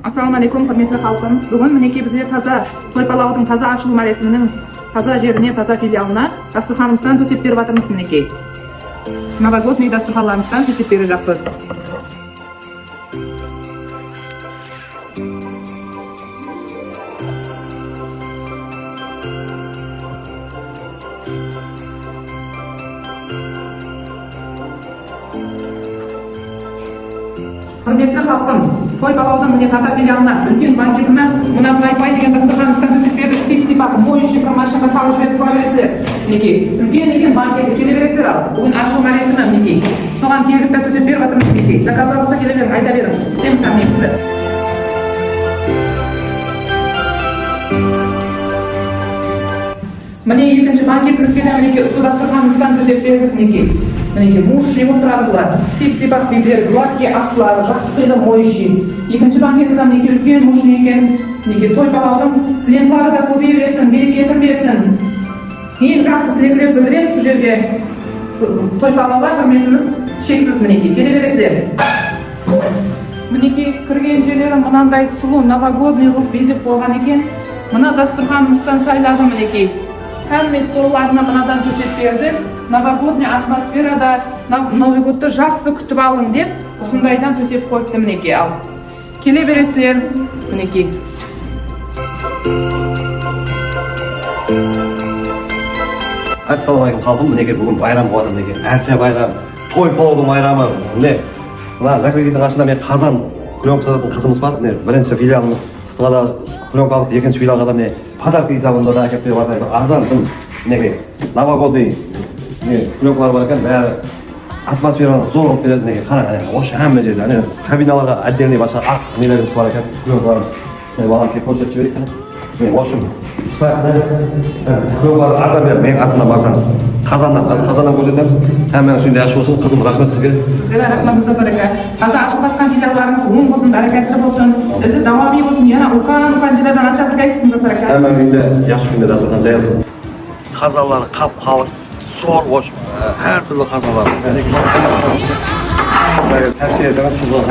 Ассалаумағалейкум, құрметті халқым. Бүгін мінекей бізде таза тойпалаудың таза ашылу мәресімінің таза жеріне, таза филиалына дастарханымыздан төсеп беріп жатырмыз мінекей. Новогодний дастарханымыздан төсеп беріп жатырмыз. Құрметті халқым, тойпалаудың міне таза филиалына үлкен банкетіме мына Wi-Fi деген дастарханымыздан төсеп бердік. Сипап, моющий промашинка салып жіберіп жуа бересіздер. Мінекей, үлкен банкеті келе бересіздер ал. Бүгін ашылу мәресімі мінекей. Соған келдік та төсеп беріп жатырмыз мінекей. Заказдар болса келе беріңіз, айта беріңіз. Күтеміз әмнемізді. Міне екінші банкетімізге де мінекей ұсы дастарханымыздан төсеп бердік мінекей. Мінекей мушный отырадылар, сипап бездер, гладкий аслар, жақсы қиды моющий. Екінші банкеті де мінекей үлкен мушный екен. Мінекей тойпалаудың клиентлары да көбейе берсін, береке берсін. Ең жақсы тілектер білдіреміз бұл жерге. Тойпалауға құрметіміз шексіз мінекей, келе бересіздер. Мінекей кірген жерлері мынандай сұлу, новогодный ғып безеп болған екен. Мына дастарханымыздан сайлады мінекей. Кәмме столларына мынадан төсеп берді. Новогодный атмосферада Новый годты жақсы күтіп алың деп, осындайдан төсеп қойыпты мінекей ал. Келе бересіздер мінекей. Ассалаумағалейкум халқым, мінекей бүгін байрам болады мінекей. Әрше байрам, тойпалаудың байрамы. Міне, мына Закрегейдің қасында мен қазан пленка сататын қызымыз бар. Міне, бірінші филиалымыз Сытылада пленка алып, екінші филиалға да міне подарка есебінде да әкеп беріп жатыр. Азан тым мінекей новогодный пленкалар бар екен, бәрі атмосфераны зор қылып береді мінекей. Қараңыз, осы әмме жерде. Ане кабиналарға отдельный басқа ақ нелеріміз бар екен, пленкаларымыз. Міне балам келіп көрсетіп жіберейік. Міне, осы мен атына барсаңыз қазаннан көрсетеміз. Әмменің сүйінде ашық болсын. Қызым, рахмет сізге. Сізге де рахмет барака. Қазір ашып жатқан филиалдарыңыз оң болсын, бәрекетті болсын. Ізі дауами болсын. Яна үлкен жерлерден аша білгейсіз барака. Әммен үйінде яшы күнде дастархан жайылсын. Қазалары қап-қалық, зор бош, әртүрлі қазалар. Тәпсиеден тұзға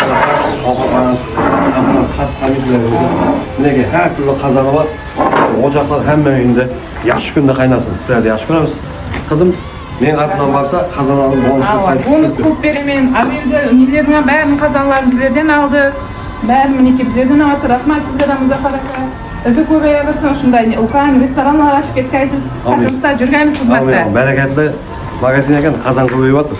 мінекей әртүрлі қазаны бар. Ocaklar hemen önünde yaş günde kaynasın. Sizler de yaş günümüz. Kızım, men артынан барса қазаналым бонусты қайтып бонус көп беремен. Ал енді нелердің бәрін қазаналарын біздерден алды. Бәрін мінекей біздерден алды. Рахмат сізге де Мұзафар ака. Ізі көбейе берсін шындай үлкен ресторанлар ашып кеткайсіз. Қашымызда жүргенбіз қызметте. Бәрекетлі магазин екен, қазан көбейіп жатыр.